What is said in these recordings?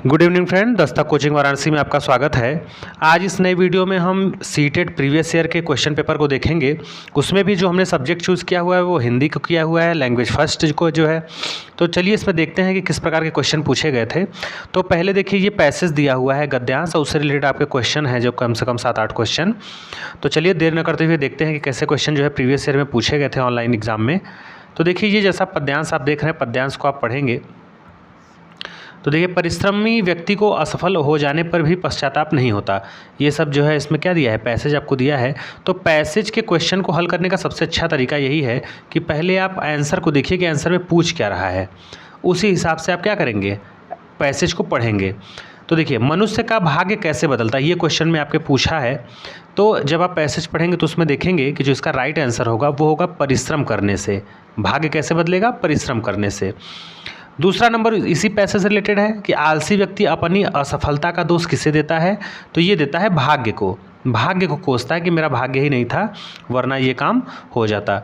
Good evening friend, Dastak coaching Varanasi में आपका स्वागत है। आज इस नए वीडियो में हम सीटेट प्रीवियस ईयर के क्वेश्चन पेपर को देखेंगे। उसमें भी जो हमने सब्जेक्ट चूज़ किया हुआ है वो हिंदी को किया हुआ है, लैंग्वेज फर्स्ट को जो है। तो चलिए इसमें देखते हैं कि किस प्रकार के क्वेश्चन पूछे गए थे। तो पहले देखिए, ये पैसेज दिया हुआ है गद्यांश और उससे रिलेटेड आपके क्वेश्चन हैं जो कम से कम 7-8 क्वेश्चन। तो चलिए देर न करते हुए देखते हैं कि कैसे क्वेश्चन जो है प्रीवियस ईयर में पूछे गए थे ऑनलाइन एग्जाम में। तो देखिए, ये जैसा पद्यांश आप देख रहे हैं, पद्यांश को आप पढ़ेंगे तो देखिए, परिश्रमी व्यक्ति को असफल हो जाने पर भी पश्चाताप नहीं होता। ये सब जो है इसमें क्या दिया है, पैसेज आपको दिया है। तो पैसेज के क्वेश्चन को हल करने का सबसे अच्छा तरीका यही है कि पहले आप आंसर को देखिए कि आंसर में पूछ क्या रहा है, उसी हिसाब से आप क्या करेंगे, पैसेज को पढ़ेंगे। तो देखिए, मनुष्य का भाग्य कैसे बदलता है, ये क्वेश्चन में आपके पूछा है। तो जब आप पैसेज पढ़ेंगे तो उसमें देखेंगे कि जो इसका राइट आंसर होगा वो होगा परिश्रम करने से। भाग्य कैसे बदलेगा, परिश्रम करने से। दूसरा नंबर इसी पैसे से रिलेटेड है कि आलसी व्यक्ति अपनी असफलता का दोष किसे देता है, तो ये देता है भाग्य को। भाग्य को कोसता है कि मेरा भाग्य ही नहीं था वरना ये काम हो जाता।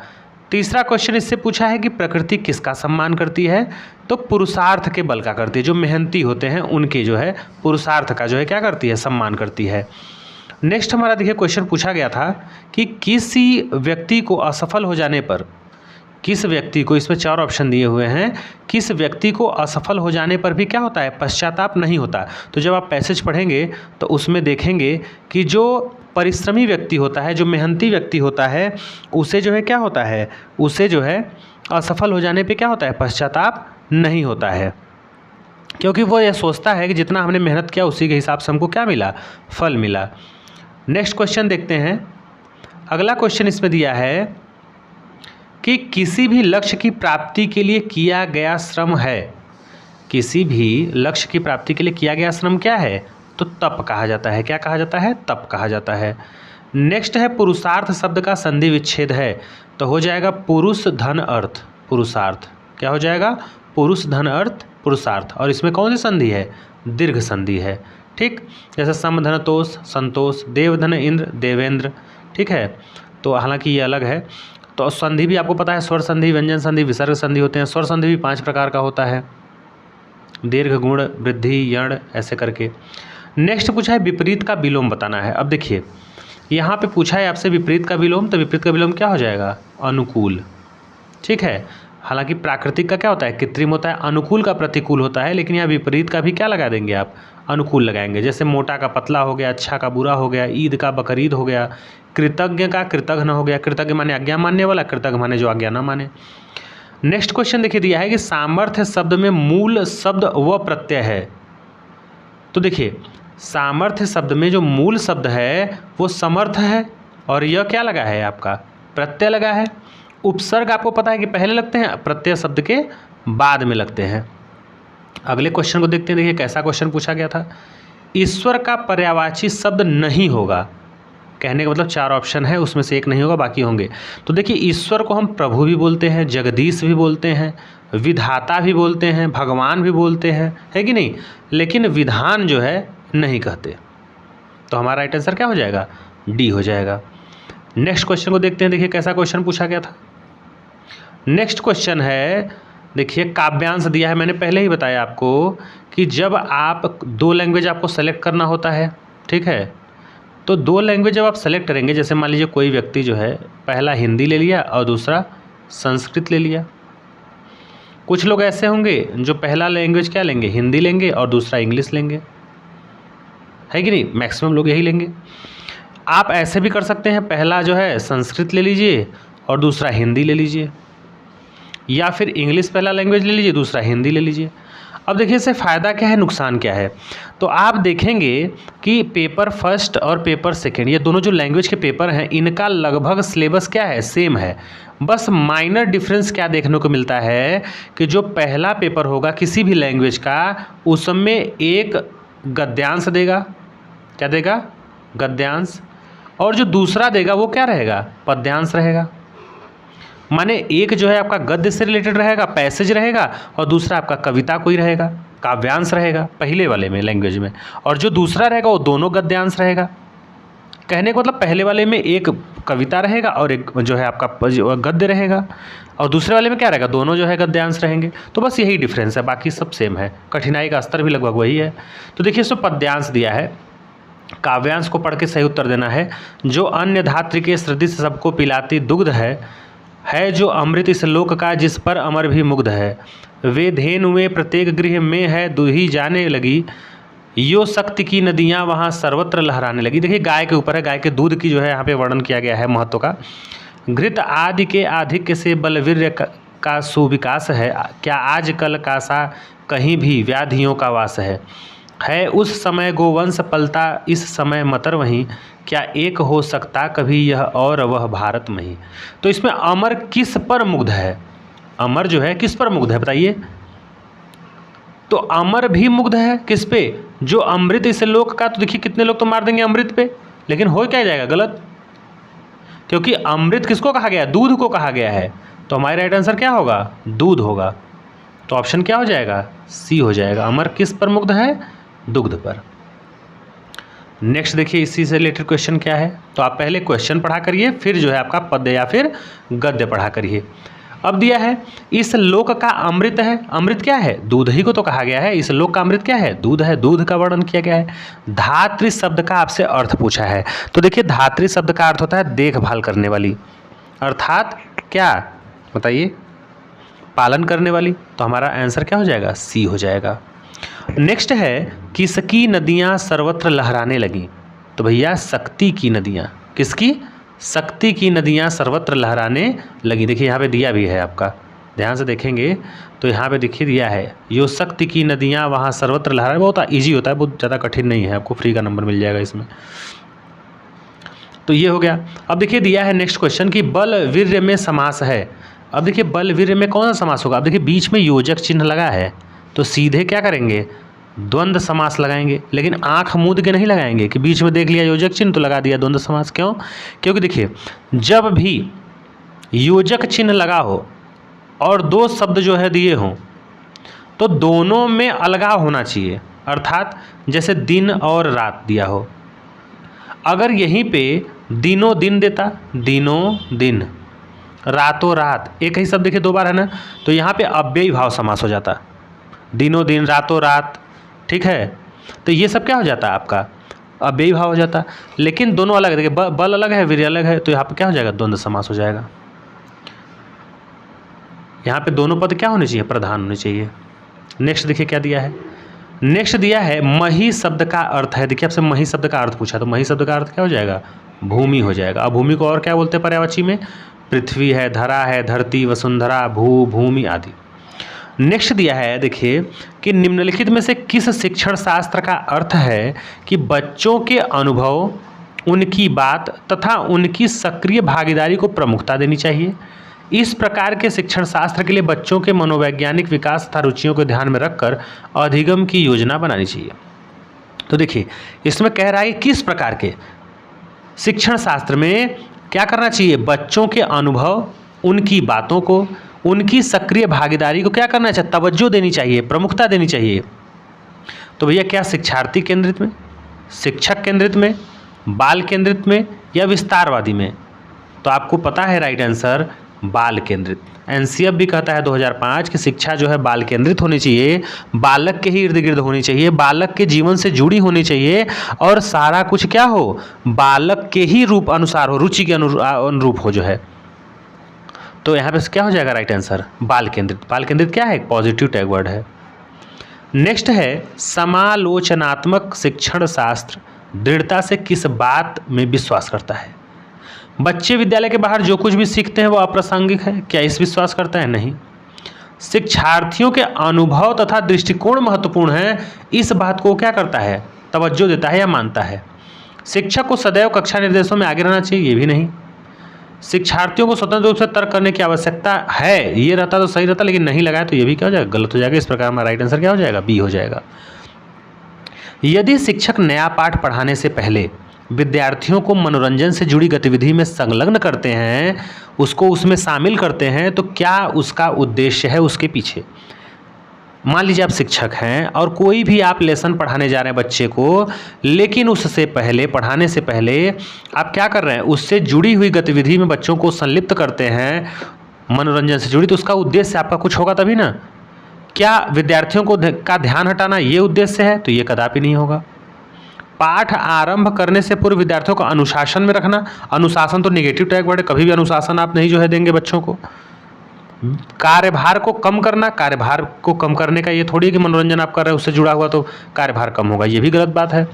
तीसरा क्वेश्चन इससे पूछा है कि प्रकृति किसका सम्मान करती है, तो पुरुषार्थ के बल का करती है। जो मेहनती होते हैं उनके जो है पुरुषार्थ का जो है क्या करती है, सम्मान करती है। नेक्स्ट हमारा देखिए क्वेश्चन पूछा गया था कि किसी व्यक्ति को असफल हो जाने पर, किस व्यक्ति को, इसमें 4 ऑप्शन दिए हुए हैं, किस व्यक्ति को असफल हो जाने पर भी क्या होता है, पश्चाताप नहीं होता। तो जब आप पैसेज पढ़ेंगे तो उसमें देखेंगे कि जो परिश्रमी व्यक्ति होता है, जो मेहनती व्यक्ति होता है, उसे जो है क्या होता है, उसे जो है असफल हो जाने पे क्या होता है, पश्चाताप नहीं होता है। क्योंकि वो ये सोचता है कि जितना हमने मेहनत किया उसी के हिसाब से हमको क्या मिला, फल मिला। नेक्स्ट क्वेश्चन देखते हैं। अगला क्वेश्चन इसमें दिया है कि किसी भी लक्ष्य की प्राप्ति के लिए किया गया श्रम है। किसी भी लक्ष्य की प्राप्ति के लिए किया गया श्रम क्या है, तो तप कहा जाता है। क्या कहा जाता है, तप कहा जाता है। नेक्स्ट है पुरुषार्थ शब्द का संधि विच्छेद है, तो हो जाएगा पुरुष धन अर्थ पुरुषार्थ। क्या हो जाएगा, पुरुष धन अर्थ पुरुषार्थ। और इसमें कौन सी संधि है, दीर्घ संधि है। ठीक, जैसे सम धन तोष संतोष, देव धन इंद्र देवेंद्र। ठीक है, तो हालांकि ये अलग है। तो संधि भी आपको पता है, स्वर संधि, व्यंजन संधि, विसर्ग संधि होते हैं। स्वर संधि भी 5 प्रकार का होता है, दीर्घ, गुण, वृद्धि, यण, ऐसे करके। नेक्स्ट पूछा है विपरीत का विलोम बताना है। अब देखिए, यहाँ पे पूछा है आपसे विपरीत का विलोम, तो विपरीत का विलोम क्या हो जाएगा, अनुकूल। ठीक है, हालांकि प्राकृतिक का क्या होता है, कृत्रिम होता है, अनुकूल का प्रतिकूल होता है, लेकिन यहाँ विपरीत का भी क्या लगा देंगे आप, अनुकूल लगाएंगे। जैसे मोटा का पतला हो गया, अच्छा का बुरा हो गया, ईद का बकरीद हो गया, कृतज्ञ का कृतघ्न हो गया। कृतज्ञ माने आज्ञा मानने वाला, कृतज्ञ माने जो आज्ञा ना माने। नेक्स्ट क्वेश्चन देखिए, दिया है कि सामर्थ्य शब्द में मूल शब्द व प्रत्यय है। तो देखिए, सामर्थ्य शब्द में जो मूल शब्द है वो समर्थ है, और यह क्या लगा है, आपका प्रत्यय लगा है। उपसर्ग आपको पता है कि पहले लगते हैं, प्रत्यय शब्द के बाद में लगते हैं। अगले क्वेश्चन को देखते हैं। देखिए कैसा क्वेश्चन पूछा गया था, ईश्वर का पर्यायवाची शब्द नहीं होगा। कहने का मतलब 4 ऑप्शन है, उसमें से एक नहीं होगा, बाकी होंगे। तो देखिए, ईश्वर को हम प्रभु भी बोलते हैं, जगदीश भी बोलते हैं, विधाता भी बोलते हैं, भगवान भी बोलते हैं, है कि नहीं, लेकिन विधान जो है नहीं कहते। तो हमारा राइट आंसर क्या हो जाएगा, डी हो जाएगा। नेक्स्ट क्वेश्चन को देखते हैं। देखिए कैसा क्वेश्चन पूछा गया था। नेक्स्ट क्वेश्चन है, देखिए काव्यांश दिया है। मैंने पहले ही बताया आपको कि जब आप 2 लैंग्वेज आपको सेलेक्ट करना होता है, ठीक है, तो 2 लैंग्वेज जब आप सेलेक्ट करेंगे, जैसे मान लीजिए कोई व्यक्ति जो है पहला हिंदी ले लिया और दूसरा संस्कृत ले लिया। कुछ लोग ऐसे होंगे जो पहला लैंग्वेज क्या लेंगे, हिंदी लेंगे, और दूसरा इंग्लिश लेंगे, है कि नहीं, मैक्सिमम लोग यही लेंगे। आप ऐसे भी कर सकते हैं, पहला जो है संस्कृत ले लीजिए और दूसरा हिंदी ले लीजिए, या फिर इंग्लिश पहला लैंग्वेज ले लीजिए, दूसरा हिंदी ले लीजिए। अब देखिए इससे फ़ायदा क्या है, नुकसान क्या है। तो आप देखेंगे कि पेपर फर्स्ट और पेपर सेकंड, ये दोनों जो लैंग्वेज के पेपर हैं, इनका लगभग सिलेबस क्या है, सेम है। बस माइनर डिफरेंस क्या देखने को मिलता है कि जो पहला पेपर होगा किसी भी लैंग्वेज का, उसमें एक गद्यांश देगा, क्या देगा, गद्यांश, और जो दूसरा देगा वो क्या रहेगा, पद्यांश रहेगा। माने एक जो है आपका गद्य से रिलेटेड रहेगा, पैसेज रहेगा, और दूसरा आपका कविता कोई रहेगा, काव्यांश रहेगा पहले वाले में लैंग्वेज में, और जो दूसरा रहेगा वो दोनों गद्यांश रहेगा। कहने का मतलब पहले वाले में एक कविता रहेगा और एक जो है आपका गद्य रहेगा, और दूसरे वाले में क्या रहेगा, दोनों जो है गद्यांश रहेंगे। तो बस यही डिफरेंस है, बाकी सब सेम है, कठिनाई का स्तर भी लगभग वही है। तो देखिए इसमें पद्यांश दिया है, काव्यांश को पढ़ के सही उत्तर देना है। जो अन्य धात्री के सदृश सबको पिलाती दुग्ध है जो अमृत इस लोक का जिस पर अमर भी मुग्ध है। वे धेनुएं प्रत्येक गृह में है दूही जाने लगी, यो शक्ति की नदियाँ वहाँ सर्वत्र लहराने लगी। देखिए गाय के ऊपर है, गाय के दूध की जो है यहाँ पे वर्णन किया गया है महत्व का। घृत आदि के आधिक्य से बलवीर्य का सुविकास है, क्या आजकल का सा कहीं भी व्याधियों का वास है उस समय गोवंश पलता इस समय मतर वहीं, क्या एक हो सकता कभी यह और वह भारत में ही। तो इसमें अमर किस पर मुग्ध है, अमर जो है किस पर मुग्ध है बताइए। तो अमर भी मुग्ध है किस पे, जो अमृत इस लोक का। तो देखिए कितने लोग तो मार देंगे अमृत पे, लेकिन हो क्या जाएगा गलत, क्योंकि अमृत किसको कहा गया, दूध को कहा गया है। तो हमारा राइट आंसर क्या होगा, दूध होगा। तो ऑप्शन क्या हो जाएगा, सी हो जाएगा। अमर किस पर मुग्ध है, दुग्ध पर। नेक्स्ट देखिए इसी से रिलेटेड क्वेश्चन क्या है। तो आप पहले क्वेश्चन पढ़ा करिए, फिर जो है आपका पद्य या फिर गद्य पढ़ा करिए। अब दिया है इस लोक का अमृत है, अमृत क्या है, दूध ही को तो कहा गया है। इस लोक का अमृत क्या है, दूध है, दूध का वर्णन किया गया है। धात्री शब्द का आपसे अर्थ पूछा है। तो देखिए धात्री शब्द का अर्थ होता है देखभाल करने वाली, अर्थात क्या बताइए, पालन करने वाली। तो हमारा आंसर क्या हो जाएगा, सी हो जाएगा। नेक्स्ट है किसकी नदियाँ सर्वत्र लहराने लगी। तो भैया शक्ति की नदियाँ, किसकी, शक्ति की नदियाँ सर्वत्र लहराने लगी। देखिए यहाँ पे दिया भी है आपका, ध्यान से देखेंगे तो यहाँ पे देखिए दिया है यो शक्ति की नदियाँ वहाँ सर्वत्र लहराने। बहुत ईजी होता है, बहुत ज़्यादा कठिन नहीं है, आपको फ्री का नंबर मिल जाएगा इसमें। तो ये हो गया। अब देखिए दिया है नेक्स्ट क्वेश्चन कि बल वीर्य में समास है। अब देखिए बल वीर्य में कौन सा समास होगा। अब देखिए बीच में योजक चिन्ह लगा है, तो सीधे क्या करेंगे, द्वंद्व समास लगाएंगे। लेकिन आंख मूंद के नहीं लगाएंगे कि बीच में देख लिया योजक चिन्ह तो लगा दिया द्वंद्व समास। क्यों, क्योंकि देखिए जब भी योजक चिन्ह लगा हो और दो शब्द जो है दिए हों तो दोनों में अलगाव होना चाहिए। अर्थात जैसे दिन और रात दिया हो, अगर यहीं पे दिनों दिन देता, दिनों दिन, रातों रात, एक ही शब्द देखिए दो बार है ना, तो यहाँ पे अव्ययी भाव समास हो जाता, दिनों दिन रातों रात, ठीक है। तो ये सब क्या हो जाता है आपका अव्ययी भाव हो जाता। लेकिन दोनों अलग है, देखिए बल अलग है वीर्य अलग है, तो यहाँ पे क्या हो जाएगा, द्वंद्व समास हो जाएगा। यहाँ पे दोनों पद क्या होने चाहिए, प्रधान होने चाहिए। नेक्स्ट देखिए क्या दिया है, नेक्स्ट दिया है मही शब्द का अर्थ है। देखिए आपसे मही शब्द का अर्थ पूछा, तो मही शब्द का अर्थ क्या हो जाएगा, भूमि हो जाएगा। अब भूमि को और क्या बोलते हैं पर्यायवाची में, पृथ्वी है, धरा है, धरती, वसुंधरा, भूमि आदि। नेक्स्ट दिया है देखिए कि निम्नलिखित में से किस शिक्षण शास्त्र का अर्थ है कि बच्चों के अनुभव, उनकी बात तथा उनकी सक्रिय भागीदारी को प्रमुखता देनी चाहिए। इस प्रकार के शिक्षण शास्त्र के लिए बच्चों के मनोवैज्ञानिक विकास तथा रुचियों को ध्यान में रखकर अधिगम की योजना बनानी चाहिए। तो देखिए इसमें कह रहा है किस प्रकार के शिक्षण शास्त्र में क्या करना चाहिए, बच्चों के अनुभव, उनकी बातों को, उनकी सक्रिय भागीदारी को क्या करना चाहिए, तवज्जो देनी चाहिए, प्रमुखता देनी चाहिए। तो भैया क्या शिक्षार्थी केंद्रित में, शिक्षक केंद्रित में, बाल केंद्रित में या विस्तारवादी में। तो आपको पता है राइट आंसर बाल केंद्रित। एनसीएफ भी कहता है 2005 कि शिक्षा जो है बाल केंद्रित होनी चाहिए, बालक के ही इर्द गिर्द होनी चाहिए, बालक के जीवन से जुड़ी होनी चाहिए और सारा कुछ क्या हो, बालक के ही रूप अनुसार हो, रुचि के अनुरूप हो जो है। तो यहाँ पे क्या हो जाएगा राइट आंसर बाल केंद्रित। बाल केंद्रित क्या है, पॉजिटिव टैग वर्ड है। नेक्स्ट है समालोचनात्मक शिक्षण शास्त्र दृढ़ता से किस बात में विश्वास करता है। बच्चे विद्यालय के बाहर जो कुछ भी सीखते हैं वो अप्रासंगिक है, क्या इस विश्वास करता है, नहीं। शिक्षार्थियों के अनुभव तथा दृष्टिकोण महत्वपूर्ण है, इस बात को क्या करता है, तवज्जो देता है या मानता है। शिक्षक को सदैव कक्षा निर्देशों में आगे रहना चाहिए, ये भी नहीं। शिक्षार्थियों को स्वतंत्र रूप से तर्क करने की आवश्यकता है, ये रहता तो सही रहता, लेकिन नहीं लगाया तो ये भी क्या हो जाएगा, गलत हो जाएगा। इस प्रकार हमारा राइट आंसर क्या हो जाएगा, बी हो जाएगा। यदि शिक्षक नया पाठ पढ़ाने से पहले विद्यार्थियों को मनोरंजन से जुड़ी गतिविधि में संलग्न करते हैं, उसको उसमें शामिल करते हैं, तो क्या उसका उद्देश्य है उसके पीछे। मान लीजिए आप शिक्षक हैं और कोई भी आप लेसन पढ़ाने जा रहे हैं बच्चे को, लेकिन उससे पहले, पढ़ाने से पहले आप क्या कर रहे हैं, उससे जुड़ी हुई गतिविधि में बच्चों को संलिप्त करते हैं, मनोरंजन से जुड़ी, तो उसका उद्देश्य आपका कुछ होगा तभी ना। क्या विद्यार्थियों को का ध्यान हटाना ये उद्देश्य है? तो ये कदापि नहीं होगा। पाठ आरंभ करने से पूर्व विद्यार्थियों को अनुशासन में रखना, अनुशासन तो नेगेटिव टैग वर्ड है, कभी भी अनुशासन आप नहीं जो है देंगे बच्चों को। कार्यभार को कम करना, कार्यभार को कम करने का ये थोड़ी है कि मनोरंजन आप कर रहे हैं उससे जुड़ा हुआ तो कार्यभार कम होगा, ये भी गलत बात है।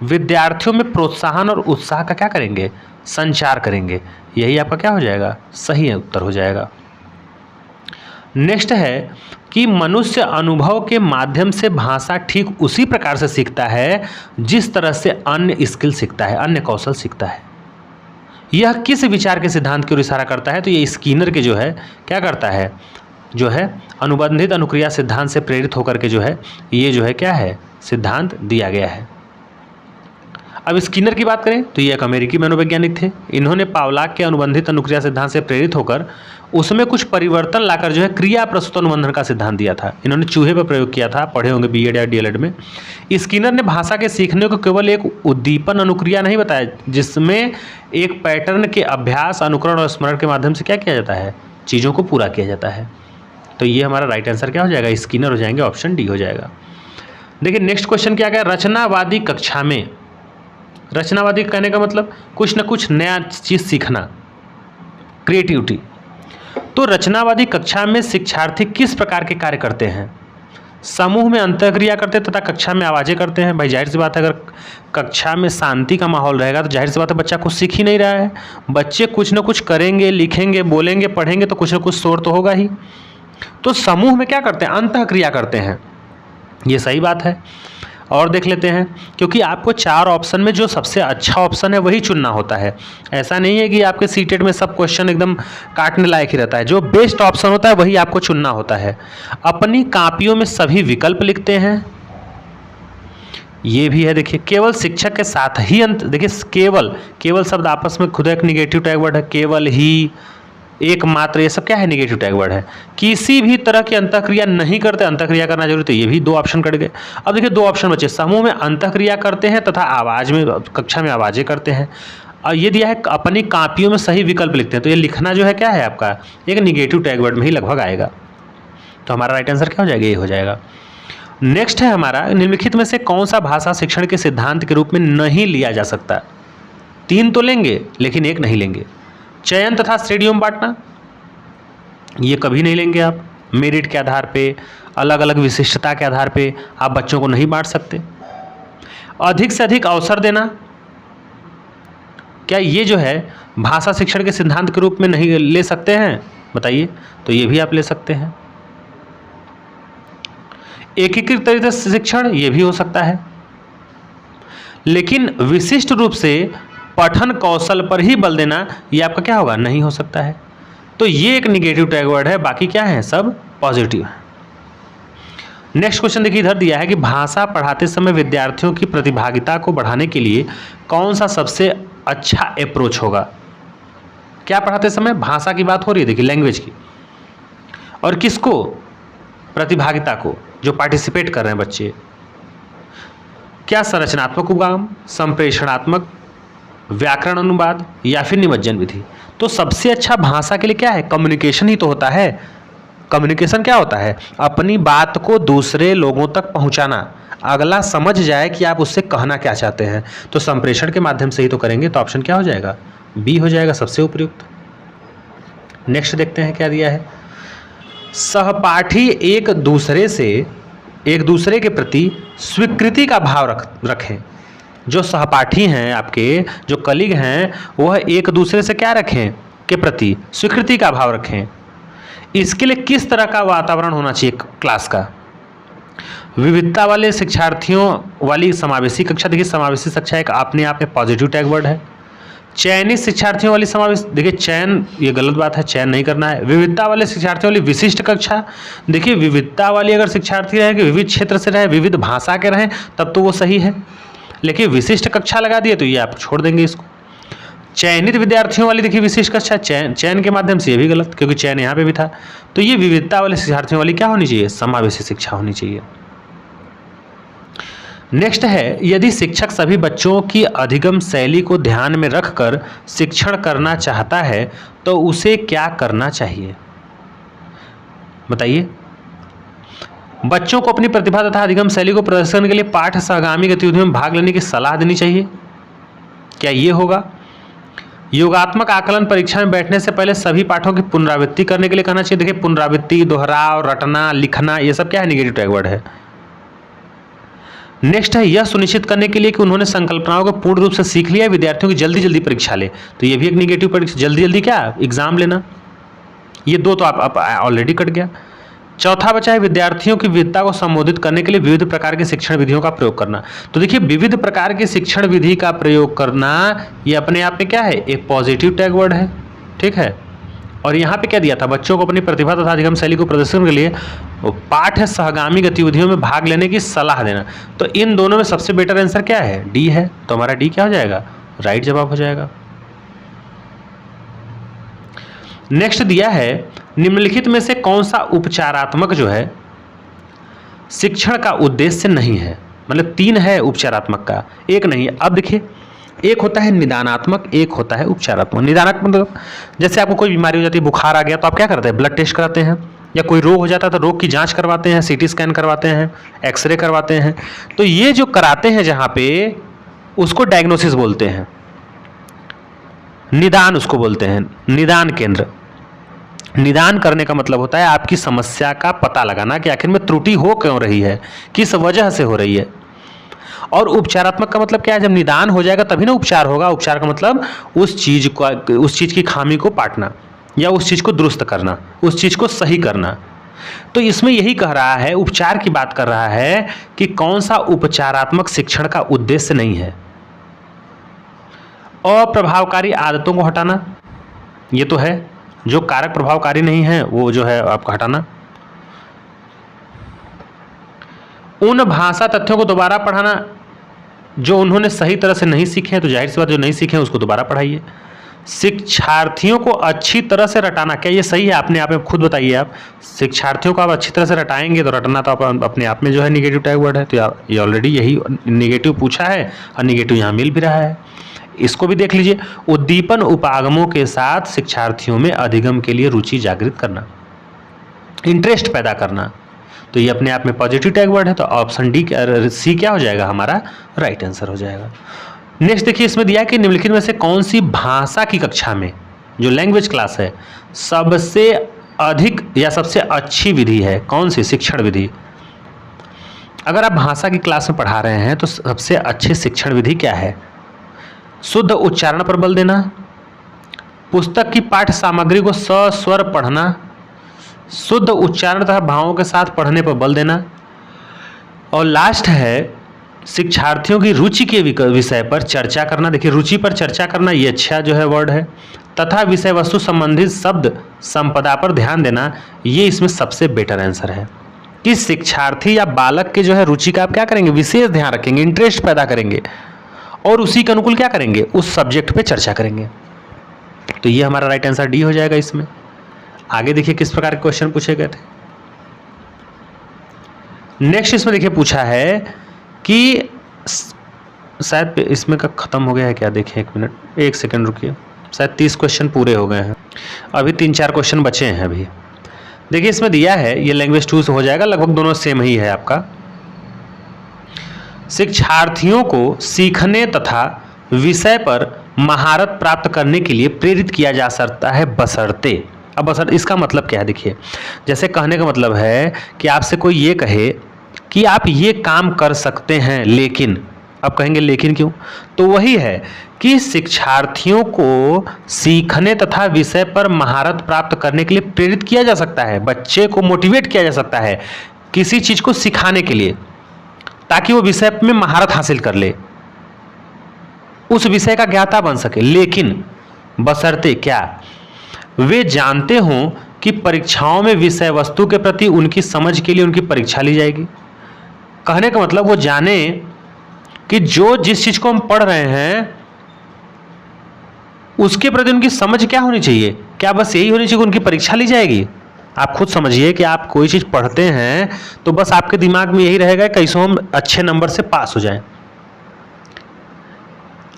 विद्यार्थियों में प्रोत्साहन और उत्साह का क्या करेंगे, संचार करेंगे, यही आपका क्या हो जाएगा, सही उत्तर हो जाएगा। नेक्स्ट है कि मनुष्य अनुभव के माध्यम से भाषा ठीक उसी प्रकार से सीखता है जिस तरह से अन्य स्किल सीखता है, अन्य कौशल सीखता है। यह किस विचार के सिद्धांत की ओर इशारा करता है? तो ये स्किनर के जो है क्या करता है, जो है अनुबंधित अनुक्रिया सिद्धांत से प्रेरित होकर के जो है ये जो है क्या है, सिद्धांत दिया गया है। अब स्किनर की बात करें तो ये एक अमेरिकी मनोवैज्ञानिक थे। इन्होंने पावलाक के अनुबंधित अनुक्रिया सिद्धांत से प्रेरित होकर उसमें कुछ परिवर्तन लाकर जो है क्रिया प्रस्तुत अनुबंधन का सिद्धांत दिया था। इन्होंने चूहे पर प्रयोग किया था, पढ़े होंगे बीएड या डीएलएड में। स्किनर ने भाषा के सीखने को केवल एक उद्दीपन अनुक्रिया नहीं बताया, जिसमें एक पैटर्न के अभ्यास, अनुकरण और स्मरण के माध्यम से क्या किया जाता है, चीज़ों को पूरा किया जाता है। तो ये हमारा राइट आंसर क्या हो जाएगा, स्किनर हो जाएंगे, ऑप्शन डी हो जाएगा। देखिए नेक्स्ट क्वेश्चन क्या गया, रचनावादी कक्षा में। रचनावादी कहने का मतलब कुछ न कुछ नया चीज़ सीखना, क्रिएटिविटी। तो रचनावादी कक्षा में शिक्षार्थी किस प्रकार के कार्य करते हैं? समूह में अंतःक्रिया करते तथा कक्षा में आवाज़ें करते हैं। भाई जाहिर सी बात है, अगर कक्षा में शांति का माहौल रहेगा तो जाहिर सी बात है बच्चा कुछ सीख ही नहीं रहा है। बच्चे कुछ न कुछ करेंगे, लिखेंगे, बोलेंगे, पढ़ेंगे तो कुछ न कुछ शोर तो होगा ही। तो समूह में क्या करते हैं, अंतःक्रिया करते हैं, ये सही बात है। और देख लेते हैं, क्योंकि आपको 4 ऑप्शन में जो सबसे अच्छा ऑप्शन है वही चुनना होता है। ऐसा नहीं है कि आपके सीटेट में सब क्वेश्चन एकदम काटने लायक ही रहता है, जो बेस्ट ऑप्शन होता है वही आपको चुनना होता है। अपनी कॉपियों में सभी विकल्प लिखते हैं, ये भी है। देखिए केवल शिक्षक के साथ ही देखिए केवल शब्द आपस में खुद एक निगेटिव टैग वर्ड है, केवल ही, एकमात्र, ये सब क्या है, निगेटिव टैग वर्ड है। किसी भी तरह की अंतःक्रिया नहीं करते, अंतःक्रिया करना जरूरी, तो ये भी 2 ऑप्शन कट गए। अब देखिए 2 ऑप्शन बचे, समूह में अंतःक्रिया करते हैं तथा आवाज़ में, कक्षा में आवाज़ें करते हैं। और ये दिया है अपनी कॉपियों में सही विकल्प लिखते हैं, तो ये लिखना जो है क्या है आपका, एक निगेटिव टैग वर्ड में ही लगभग आएगा। तो हमारा राइट आंसर क्या हो जाएगा, ये हो जाएगा। नेक्स्ट है हमारा, निम्नलिखित में से कौन सा भाषा शिक्षण के सिद्धांत के रूप में नहीं लिया जा सकता? 3 तो लेंगे लेकिन 1 नहीं लेंगे। चयन तथा श्रेणियों में बांटना, ये कभी नहीं लेंगे आप। मेरिट के आधार पे, अलग अलग विशिष्टता के आधार पे आप बच्चों को नहीं बांट सकते। अधिक से अधिक अवसर देना, क्या ये जो है भाषा शिक्षण के सिद्धांत के रूप में नहीं ले सकते हैं, बताइए? तो ये भी आप ले सकते हैं। एकीकृत तरीके से शिक्षण, ये भी हो सकता है, लेकिन विशिष्ट रूप से पठन कौशल पर ही बल देना, ये आपका क्या होगा, नहीं हो सकता है। तो ये एक निगेटिव टैग वर्ड है, बाकी क्या है, सब पॉजिटिव है। नेक्स्ट क्वेश्चन देखिए इधर दिया है कि भाषा पढ़ाते समय विद्यार्थियों की प्रतिभागिता को बढ़ाने के लिए कौन सा सबसे अच्छा अप्रोच होगा? क्या पढ़ाते समय, भाषा की बात हो रही है, देखिए लैंग्वेज की, और किसको, प्रतिभागिता को, जो पार्टिसिपेट कर रहे हैं बच्चे। क्या संरचनात्मक उद्गम, संप्रेषणात्मक, व्याकरण अनुवाद या फिर निमज्जन विधि? तो सबसे अच्छा भाषा के लिए क्या है, कम्युनिकेशन ही तो होता है। कम्युनिकेशन क्या होता है, अपनी बात को दूसरे लोगों तक पहुंचाना, अगला समझ जाए कि आप उससे कहना क्या चाहते हैं। तो संप्रेषण के माध्यम से ही तो करेंगे, तो ऑप्शन क्या हो जाएगा, बी हो जाएगा सबसे उपयुक्त। नेक्स्ट देखते हैं क्या दिया है, सहपाठी एक दूसरे के प्रति स्वीकृति का भाव रखें। जो सहपाठी हैं आपके, जो कलीग हैं, वह एक दूसरे से क्या रखें, के प्रति स्वीकृति का भाव रखें। इसके लिए किस तरह का वातावरण होना चाहिए क्लास का? विविधता वाले शिक्षार्थियों वाली समावेशी कक्षा, देखिए समावेशी कक्षा एक अपने आप में पॉजिटिव टैग वर्ड है। चयनित शिक्षार्थियों वाली समावेश, देखिए चयन, ये गलत बात है, चयन नहीं करना है। विविधता वाले शिक्षार्थियों वाली विशिष्ट कक्षा, देखिए विविधता वाली अगर शिक्षार्थी रहे कि विविध क्षेत्र से रहे, विविध भाषा के रहें, तब तो वो सही है, लेकिन विशिष्ट कक्षा लगा दिए तो ये आप छोड़ देंगे इसको। चयनित विद्यार्थियों वाली देखिए विशिष्ट कक्षा, चयन के माध्यम से, ये भी गलत क्योंकि चयन यहाँ पे भी था। तो ये विविधता वाले शिक्षार्थियों वाली क्या होनी चाहिए, समावेशी शिक्षा होनी चाहिए। नेक्स्ट है, यदि शिक्षक सभी बच्चों की अधिगम शैली को ध्यान में रखकर शिक्षण करना चाहता है तो उसे क्या करना चाहिए, बताइए। बच्चों को अपनी प्रतिभा तथा अधिगम शैली को प्रदर्शन के लिए पाठ सहगामी गतिविधियों में भाग लेने की सलाह देनी चाहिए। क्या ये होगा? योगात्मक आकलन परीक्षा में बैठने से पहले सभी पाठों की पुनरावृत्ति करने के लिए कहना चाहिए। देखिए पुनरावृत्ति, दोहराव, रटना, लिखना, ये सब क्या है, निगेटिव टैग वर्ड है। नेक्स्ट है, यह सुनिश्चित करने के लिए कि उन्होंने संकल्पनाओं को पूर्ण रूप से सीख लिया, विद्यार्थियों की जल्दी जल्दी परीक्षा ले। तो ये भी एक निगेटिव परीक्षा, जल्दी जल्दी क्या एग्जाम लेना। ये दो तो आप ऑलरेडी कट गया। चौथा बचा है, विद्यार्थियों की विविधता को संबोधित करने के लिए विविध प्रकार के शिक्षण विधियों का प्रयोग करना। तो देखिए विविध प्रकार के शिक्षण विधि का प्रयोग करना, ये अपने आप में क्या है, एक पॉजिटिव टैग वर्ड है, ठीक है। और यहाँ पे क्या दिया था, बच्चों को अपनी प्रतिभा तथा अधिगम शैली को प्रदर्शन के लिए पाठ सहगामी गतिविधियों में भाग लेने की सलाह देना। तो इन दोनों में सबसे बेटर आंसर क्या है, डी है। तो हमारा डी क्या हो जाएगा, राइट जवाब हो जाएगा। नेक्स्ट दिया है, निम्नलिखित में से कौन सा उपचारात्मक जो है शिक्षण का उद्देश्य नहीं है। मतलब 3 है उपचारात्मक का, एक नहीं। अब देखिए, एक होता है निदानात्मक, एक होता है उपचारात्मक। निदानात्मक मतलब जैसे आपको कोई बीमारी हो जाती है, बुखार आ गया तो आप क्या करते हैं, ब्लड टेस्ट कराते हैं, या कोई रोग हो जाता है तो रोग की जांच करवाते हैं, सीटी स्कैन करवाते हैं, एक्सरे करवाते हैं। तो ये जो कराते हैं जहाँ पे, उसको डायग्नोसिस बोलते हैं, निदान उसको बोलते हैं, निदान केंद्र। निदान करने का मतलब होता है आपकी समस्या का पता लगाना कि आखिर में त्रुटि हो क्यों रही है, किस वजह से हो रही है। और उपचारात्मक का मतलब क्या है, जब निदान हो जाएगा तभी ना उपचार होगा। उपचार का मतलब उस चीज की खामी को पाटना, या उस चीज को दुरुस्त करना, उस चीज को सही करना। तो इसमें यही कह रहा है, उपचार की बात कर रहा है कि कौन सा उपचारात्मक शिक्षण का उद्देश्य नहीं है। अप्रभावकारी आदतों को हटाना, ये तो है। जो कारक प्रभावकारी नहीं है वो जो है आपको हटाना। उन भाषा तथ्यों को दोबारा पढ़ाना जो उन्होंने सही तरह से नहीं सीखे हैं। तो जाहिर सी बात, जो नहीं सीखे हैं उसको दोबारा पढ़ाइए। शिक्षार्थियों को अच्छी तरह से रटाना, क्या ये सही है? अपने आप में खुद बताइए आप। शिक्षार्थियों को आप अच्छी तरह से रटाएंगे तो रटना तो अपने आप में जो है निगेटिव टैग वर्ड है। तो ये ऑलरेडी यही निगेटिव पूछा है और निगेटिव यहाँ मिल भी रहा है। इसको भी देख लीजिए। उद्दीपन उपागमों के साथ शिक्षार्थियों में अधिगम के लिए रुचि जागृत करना, इंटरेस्ट पैदा करना। तो ये अपने आप में पॉजिटिव टैग वर्ड है। तो ऑप्शन डी सी क्या हो जाएगा, हमारा राइट आंसर हो जाएगा। नेक्स्ट देखिए, इसमें दिया है कि निम्नलिखित में से कौन सी भाषा की कक्षा में, जो लैंग्वेज क्लास है, सबसे अधिक या सबसे अच्छी विधि है। कौन सी शिक्षण विधि? अगर आप भाषा की क्लास में पढ़ा रहे हैं तो सबसे अच्छी शिक्षण विधि क्या है? शुद्ध उच्चारण पर बल देना, पुस्तक की पाठ्य सामग्री को सस्वर पढ़ना, शुद्ध उच्चारण तथा भावों के साथ पढ़ने पर बल देना, और लास्ट है शिक्षार्थियों की रुचि के विषय पर चर्चा करना। देखिए रुचि पर चर्चा करना, ये अच्छा जो है वर्ड है, तथा विषय वस्तु संबंधित शब्द संपदा पर ध्यान देना। ये इसमें सबसे बेटर आंसर है कि शिक्षार्थी या बालक के जो है रुचि का आप क्या करेंगे, विशेष ध्यान रखेंगे, इंटरेस्ट पैदा करेंगे और उसी के अनुकूल क्या करेंगे, उस सब्जेक्ट पे चर्चा करेंगे। तो ये हमारा राइट आंसर डी हो जाएगा इसमें। आगे देखिए किस प्रकार के क्वेश्चन पूछे गए थे। नेक्स्ट इसमें देखिए पूछा है कि शायद इसमें का खत्म हो गया है क्या, देखिए 1 मिनट, 1 सेकंड रुकिए। शायद 30 क्वेश्चन पूरे हो गए हैं, अभी 3-4 क्वेश्चन बचे हैं अभी। देखिए इसमें दिया है, ये लैंग्वेज 2 से हो जाएगा, लगभग दोनों सेम ही है आपका। शिक्षार्थियों को सीखने तथा विषय पर महारत प्राप्त करने के लिए प्रेरित किया जा सकता है बशर्ते। अब बशर्ते इसका मतलब क्या है, देखिए जैसे कहने का मतलब है कि आपसे कोई ये कहे कि आप ये काम कर सकते हैं लेकिन, अब कहेंगे लेकिन क्यों, तो वही है कि शिक्षार्थियों को सीखने तथा विषय पर महारत प्राप्त करने के लिए प्रेरित किया जा सकता है, बच्चे को मोटिवेट किया जा सकता है किसी चीज़ को सिखाने के लिए, ताकि वो विषय में महारत हासिल कर ले, उस विषय का ज्ञाता बन सके। लेकिन बशर्ते क्या, वे जानते हों कि परीक्षाओं में विषय वस्तु के प्रति उनकी समझ के लिए उनकी परीक्षा ली जाएगी। कहने का मतलब वो जाने कि जो जिस चीज़ को हम पढ़ रहे हैं उसके प्रति उनकी समझ क्या होनी चाहिए? क्या बस यही होनी चाहिए कि उनकी परीक्षा ली जाएगी? आप खुद समझिए कि आप कोई चीज़ पढ़ते हैं तो बस आपके दिमाग में यही रहेगा कैसे हम अच्छे नंबर से पास हो जाएं।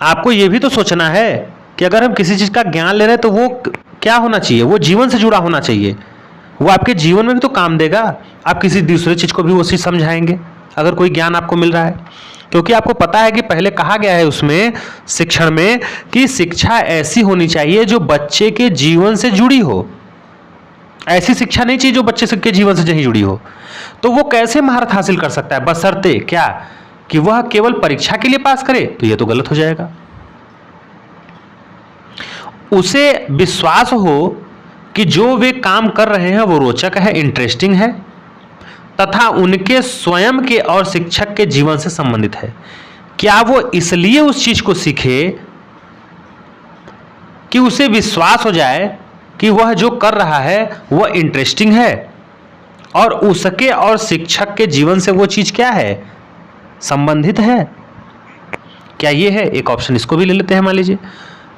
आपको ये भी तो सोचना है कि अगर हम किसी चीज़ का ज्ञान ले रहे हैं तो वो क्या होना चाहिए? वो जीवन से जुड़ा होना चाहिए, वो आपके जीवन में भी तो काम देगा। आप किसी दूसरे चीज़ को भी वो चीज़ समझाएंगे अगर कोई ज्ञान आपको मिल रहा है, क्योंकि आपको पता है कि पहले कहा गया है उसमें शिक्षण में कि शिक्षा ऐसी होनी चाहिए जो बच्चे के जीवन से जुड़ी हो। ऐसी शिक्षा नहीं चाहिए जो बच्चे के जीवन से नहीं जुड़ी हो। तो वो कैसे महारत हासिल कर सकता है? बशर्ते क्या कि वह केवल परीक्षा के लिए पास करे, तो ये तो गलत हो जाएगा। उसे विश्वास हो कि जो वे काम कर रहे हैं वो रोचक है, इंटरेस्टिंग है तथा उनके स्वयं के और शिक्षक के जीवन से संबंधित है। क्या वो इसलिए उस चीज को सीखे कि उसे विश्वास हो जाए कि वह जो कर रहा है वह इंटरेस्टिंग है और उसके और शिक्षक के जीवन से वो चीज क्या है? संबंधित है। क्या ये है? एक ऑप्शन इसको भी ले लेते हैं, मान लीजिए,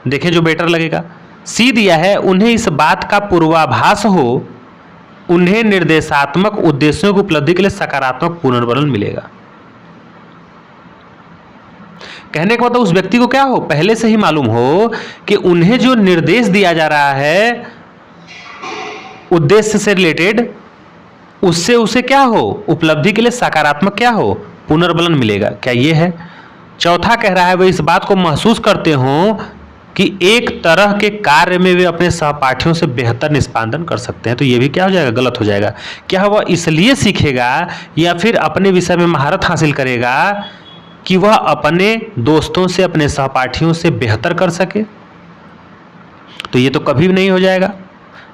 देखें जो बेटर लगेगा। सी दिया है, उन्हें इस बात का पूर्वाभास हो, उन्हें निर्देशात्मक उद्देश्यों की उपलब्धि के लिए सकारात्मक पुनर्बलन मिलेगा। कहने का मतलब उस व्यक्ति को क्या हो? पहले से ही मालूम हो कि उन्हें जो निर्देश दिया जा रहा है उद्देश्य से रिलेटेड, उससे उसे क्या हो? उपलब्धि के लिए सकारात्मक क्या हो? पुनर्बलन मिलेगा। क्या ये है? चौथा कह रहा है वे इस बात को महसूस करते हो कि एक तरह के कार्य में वे अपने सहपाठियों से बेहतर निष्पादन कर सकते हैं, तो ये भी क्या हो जाएगा? गलत हो जाएगा। क्या वह इसलिए सीखेगा या फिर अपने विषय में महारत हासिल करेगा कि वह अपने दोस्तों से, अपने सहपाठियों से बेहतर कर सके? तो ये तो कभी भी नहीं हो जाएगा।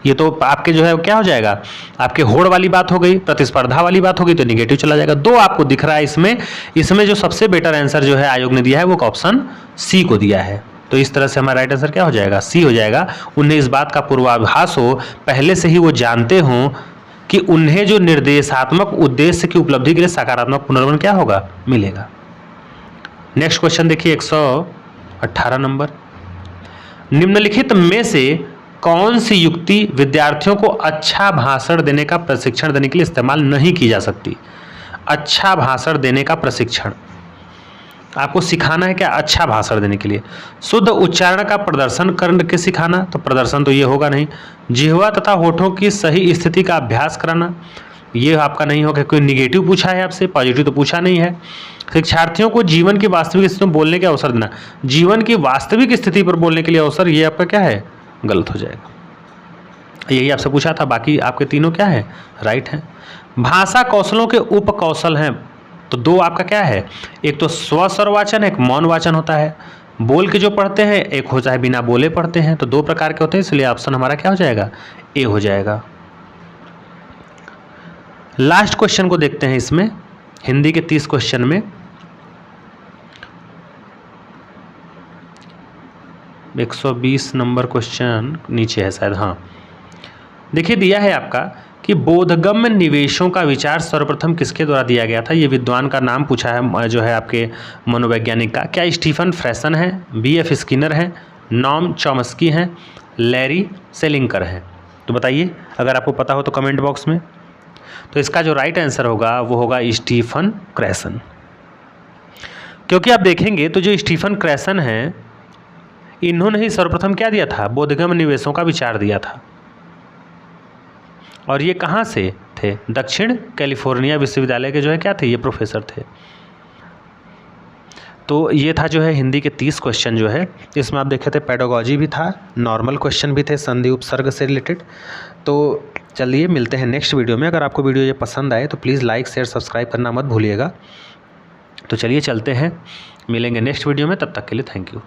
ये तो आपके जो है क्या हो जाएगा? आपके होड़ वाली बात हो गई, प्रतिस्पर्धा वाली बात हो गई, तो निगेटिव चला जाएगा। दो आपको दिख रहा है इसमें जो सबसे बेटर आंसर जो है आयोग ने दिया है वो ऑप्शन सी को दिया है। तो इस तरह से हमारा राइट आंसर क्या हो जाएगा? सी हो जाएगा। उन्हें इस बात का पूर्वाभास हो, पहले से ही वो जानते हों कि उन्हें जो निर्देशात्मक उद्देश्य की उपलब्धि के लिए सकारात्मक पुनर्बलन क्या होगा? मिलेगा। नेक्स्ट क्वेश्चन देखिए 118 नंबर। निम्नलिखित में से कौन सी युक्ति विद्यार्थियों को अच्छा भाषण देने का प्रशिक्षण देने के लिए इस्तेमाल नहीं की जा सकती? अच्छा भाषण देने का प्रशिक्षण आपको सिखाना है क्या? अच्छा भाषण देने के लिए शुद्ध उच्चारण का प्रदर्शन करके सिखाना, तो प्रदर्शन तो ये होगा नहीं। जिह्वा तथा होठों की सही स्थिति का अभ्यास कराना, ये आपका नहीं होगा। कोई निगेटिव पूछा है आपसे, पॉजिटिव तो पूछा नहीं है। शिक्षार्थियों को जीवन की वास्तविक स्थिति में बोलने का अवसर देना, जीवन की वास्तविक स्थिति पर बोलने के लिए अवसर, ये आपका क्या है? गलत हो जाएगा। यही आपसे पूछा था, बाकी आपके तीनों क्या है? राइट है। भाषा कौशलों के उप कौशल हैं, तो दो आपका क्या है? एक तो स्वस्वरवाचन, एक मौन वाचन होता है। बोल के जो पढ़ते हैं, एक होता है बिना बोले पढ़ते हैं, तो दो प्रकार के होते हैं, इसलिए ऑप्शन हमारा क्या हो जाएगा? ए हो जाएगा। लास्ट क्वेश्चन को देखते हैं इसमें, हिंदी के 30 क्वेश्चन में 120 नंबर क्वेश्चन नीचे है शायद, हाँ। देखिए दिया है आपका कि बोधगम्य निवेशों का विचार सर्वप्रथम किसके द्वारा दिया गया था? ये विद्वान का नाम पूछा है जो है आपके मनोवैज्ञानिक का। क्या स्टीफन फ्रेसन है, B.F. स्किनर है, नॉम चॉम्स्की हैं, लैरी सेलिंकर हैं? तो बताइए, अगर आपको पता हो तो कमेंट बॉक्स में। तो इसका जो राइट आंसर होगा वो होगा स्टीफन क्रैसन, क्योंकि आप देखेंगे तो जो स्टीफन क्रैसन हैं इन्होंने ही सर्वप्रथम क्या दिया था? बोधगम्य निवेशों का विचार दिया था। और ये कहाँ से थे? दक्षिण कैलिफोर्निया विश्वविद्यालय के जो है क्या थे? ये प्रोफेसर थे। तो ये था जो है हिंदी के 30 क्वेश्चन जो है, इसमें आप देखे थे पेडागॉजी भी था, नॉर्मल क्वेश्चन भी थे संधि उपसर्ग से रिलेटेड। तो चलिए मिलते हैं नेक्स्ट वीडियो में। अगर आपको वीडियो ये पसंद आए तो प्लीज़ लाइक शेयर सब्सक्राइब करना मत भूलिएगा। तो चलिए चलते हैं, मिलेंगे नेक्स्ट वीडियो में, तब तक के लिए थैंक यू।